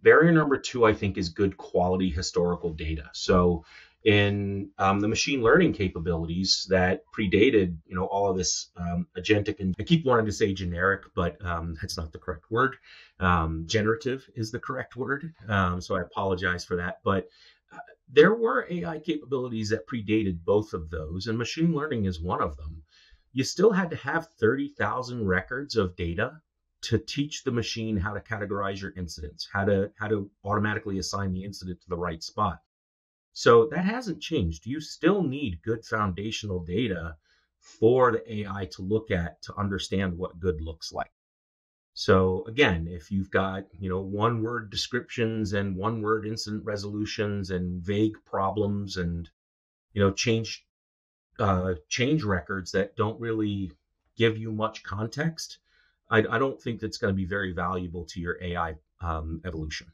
Barrier number two, I think, is good quality historical data. So in the machine learning capabilities that predated, all of this agentic, and I keep wanting to say generic, but that's not the correct word. Generative is the correct word. So I apologize for that. But there were AI capabilities that predated both of those, and machine learning is one of them. You still had to have 30,000 records of data to teach the machine how to categorize your incidents, how to automatically assign the incident to the right spot. So that hasn't changed. You still need good foundational data for the AI to look at to understand what good looks like. So again, if you've got, one word descriptions and one word incident resolutions and vague problems and, change records that don't really give you much context, I don't think that's going to be very valuable to your AI evolution.